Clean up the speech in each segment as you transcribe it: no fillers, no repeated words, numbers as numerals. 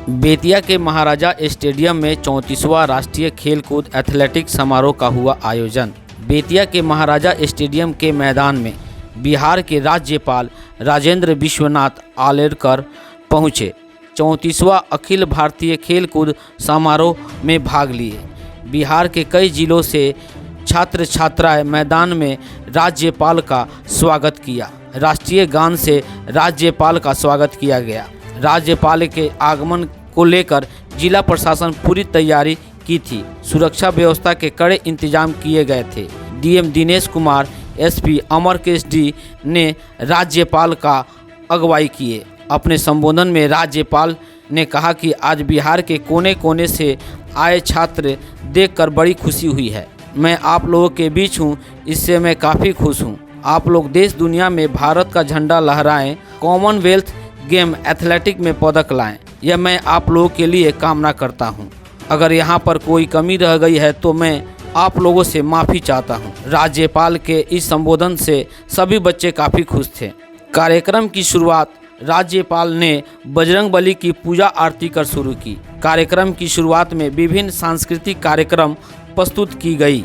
बेतिया के महाराजा स्टेडियम में 34वां राष्ट्रीय खेलकूद एथलेटिक्स समारोह का हुआ आयोजन। बेतिया के महाराजा स्टेडियम के मैदान में बिहार के राज्यपाल राजेंद्र विश्वनाथ आर्लेकर पहुंचे 34वां अखिल भारतीय खेलकूद समारोह में भाग लिए। बिहार के कई जिलों से छात्र छात्राएं मैदान में राज्यपाल का स्वागत किया। राष्ट्रीय गान से राज्यपाल का स्वागत किया गया। राज्यपाल के आगमन को लेकर जिला प्रशासन पूरी तैयारी की थी। सुरक्षा व्यवस्था के कड़े इंतजाम किए गए थे। DM Dinesh Kumar, SP Amarkesh D ने राज्यपाल का अगुवाई किए। अपने संबोधन में राज्यपाल ने कहा कि आज बिहार के कोने कोने से आए छात्र देखकर बड़ी खुशी हुई है। मैं आप लोगों के बीच हूँ, इससे मैं काफ़ी खुश हूँ। आप लोग देश दुनिया में भारत का झंडा लहराएं, कॉमनवेल्थ गेम एथलेटिक में पदक लाएं, यह मैं आप लोगों के लिए कामना करता हूं। अगर यहां पर कोई कमी रह गई है तो मैं आप लोगों से माफ़ी चाहता हूं। राज्यपाल के इस संबोधन से सभी बच्चे काफ़ी खुश थे। कार्यक्रम की शुरुआत राज्यपाल ने बजरंगबली की पूजा आरती कर शुरू की। कार्यक्रम की शुरुआत में विभिन्न सांस्कृतिक कार्यक्रम प्रस्तुत की गई।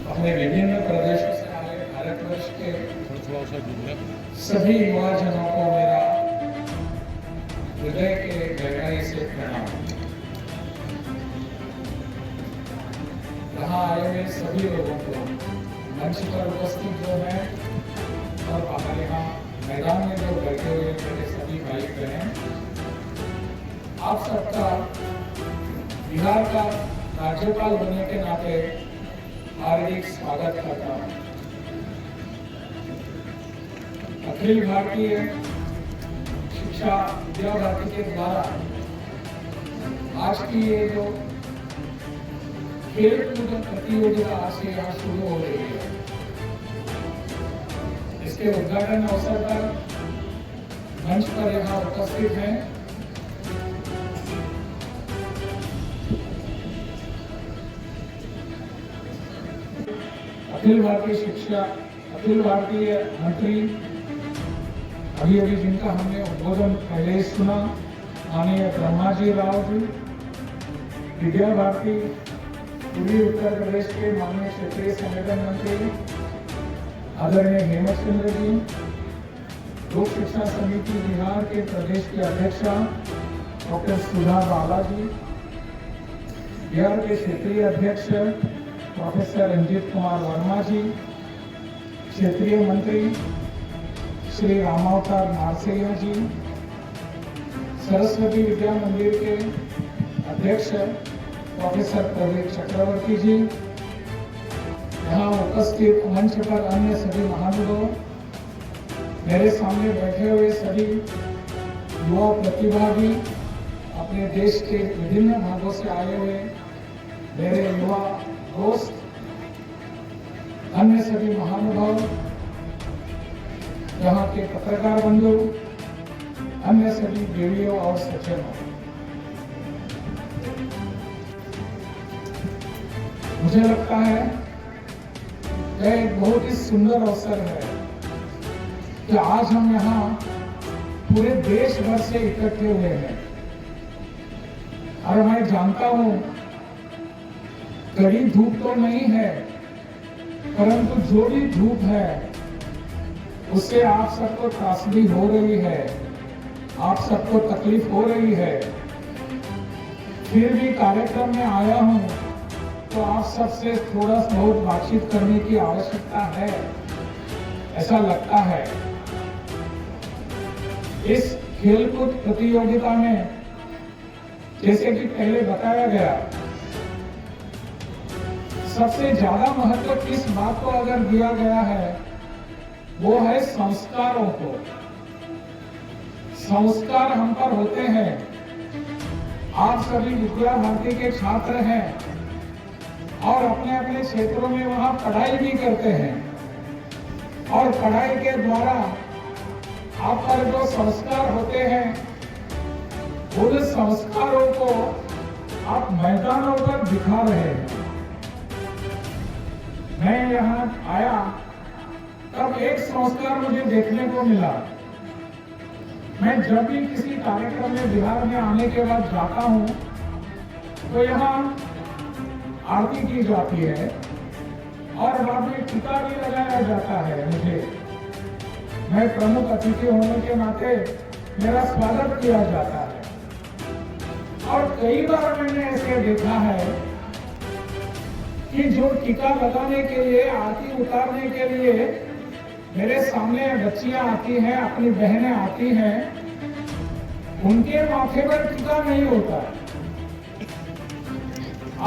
अपने विभिन्न प्रदेशों से आए भारतवर्ष के सभी युवा जनों को मेरा हृदय के गहराई से प्रणाम। यहाँ आए हुए सभी लोगों को, मंच पर उपस्थित जो है और बाहर यहाँ मैदान में जो बैठे हुए मेरे सभी भाई बहन, आप सबका बिहार का राज्यपाल बनने के नाते हार्दिक स्वागत करता हूं। अखिल भारतीय शिक्षा विद्या भारती के द्वारा आज की ये जो खेलकूद प्रतियोगिता आज से यहाँ शुरू हो रही है, इसके उद्घाटन अवसर पर मंच पर यहाँ उपस्थित हैं अखिल भारतीय मंत्री अभी जिनका हमने उद्बोधन पहले ही सुना, माननीय ब्रह्माजी राव जी, विद्या भारती पूर्वी उत्तर प्रदेश के माननीय क्षेत्रीय संगठन मंत्री आदरणीय हेमंत चंद्र जी, लोक शिक्षा समिति बिहार के प्रदेश की अध्यक्षा डॉक्टर सुधा बाला जी, बिहार के क्षेत्रीय अध्यक्ष प्रोफेसर रंजीत कुमार वर्मा जी, क्षेत्रीय मंत्री श्री रामावतार मारसेया जी, सरस्वती विद्या मंदिर के अध्यक्ष प्रोफेसर प्रवीण चक्रवर्ती जी, यहाँ उपस्थित मंच पर अन्य सभी महानुभाव, मेरे सामने बैठे हुए सभी युवा प्रतिभागी, अपने देश के विभिन्न भागों से आए हुए मेरे युवा दोस्त, अन्य सभी महानुभाव, यहाँ के पत्रकार बंधु, अन्य सभी देवियों और सज्जनों, मुझे लगता है यह एक बहुत ही सुंदर अवसर है कि आज हम यहाँ पूरे देश भर से इकट्ठे हुए हैं। और मैं जानता हूँ कड़ी धूप तो नहीं है, परंतु जो भी धूप है उससे आप सबको त्रासदी हो रही है, आप सबको तकलीफ हो रही है। फिर भी कार्यक्रम में आया हूं तो आप सबसे थोड़ा बहुत बातचीत करने की आवश्यकता है, ऐसा लगता है। इस खेलकूद प्रतियोगिता में जैसे कि पहले बताया गया, सबसे ज्यादा महत्व किस बात को अगर दिया गया है वो है संस्कारों को। संस्कार हम पर होते हैं। आप सभी विद्या भारती के छात्र हैं और अपने अपने क्षेत्रों में वहां पढ़ाई भी करते हैं, और पढ़ाई के द्वारा आप पर जो संस्कार होते हैं उन संस्कारों को आप मैदानों पर दिखा रहे हैं। मैं यहाँ आया तब एक संस्कार मुझे देखने को मिला। मैं जब भी किसी कार्यक्रम में बिहार में आने के बाद जाता हूँ तो यहाँ आरती की जाती है और बाद में टीका भी लगाया जाता है। मुझे, मैं प्रमुख अतिथि होने के नाते मेरा स्वागत किया जाता है। और कई बार मैंने ऐसे देखा है कि जो टीका लगाने के लिए, आरती उतारने के लिए मेरे सामने बच्चियां आती हैं, अपनी बहनें आती हैं, उनके माथे पर टीका नहीं होता।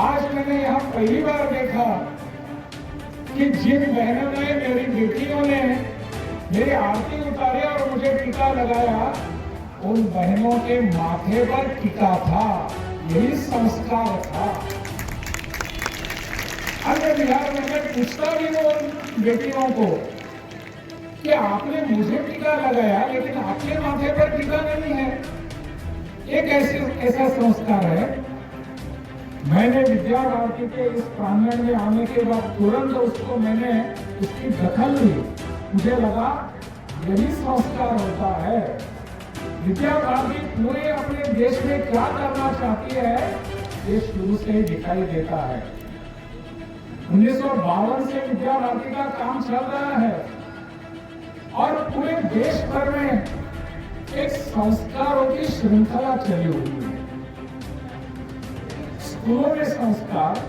आज मैंने यहाँ पहली बार देखा कि जिन बहनों ने, मेरी बेटियों ने मेरी आरती उतारी और मुझे टीका लगाया, उन बहनों के माथे पर टीका था। यही संस्कार था। अन्य बिहार में मैं पूछता भी हूँ उन बेटियों को कि आपने मुझे टीका लगाया लेकिन आपके माथे पर टीका नहीं है। एक ऐसा संस्कार है। मैंने विद्या भारती के इस प्रांगण में आने के बाद तुरंत उसकी दखल ली। मुझे लगा यही संस्कार होता है। विद्या भारती पूरे अपने देश में क्या करना चाहती है ये शुरू से ही दिखाई देता है। 1952 से विद्या भारती का काम चल रहा है और पूरे देश भर में एक संस्कारों की श्रृंखला चली हुई है। स्कूलों में संस्कार,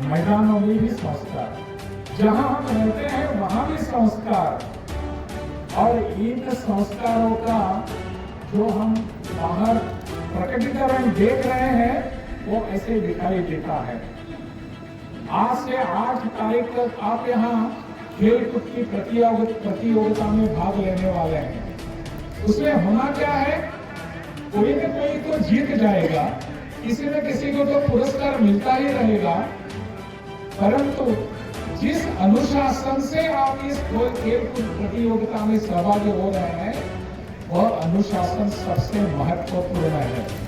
मैदानों में भी संस्कार, जहां हम रहते हैं वहां भी संस्कार, और इन संस्कारों का जो हम बाहर प्रकटीकरण देख रहे हैं वो ऐसे दिखाई देता है। आज से 8 तारीख तक आप यहाँ खेलकूद की प्रतियोगिता में भाग लेने वाले हैं। उसमें होना क्या है, कोई न कोई तो जीत जाएगा, किसी न किसी को तो पुरस्कार मिलता ही रहेगा, परंतु जिस अनुशासन से आप इस खेलकूद प्रतियोगिता में सहभागी हो रहे हैं वह अनुशासन सबसे महत्वपूर्ण है।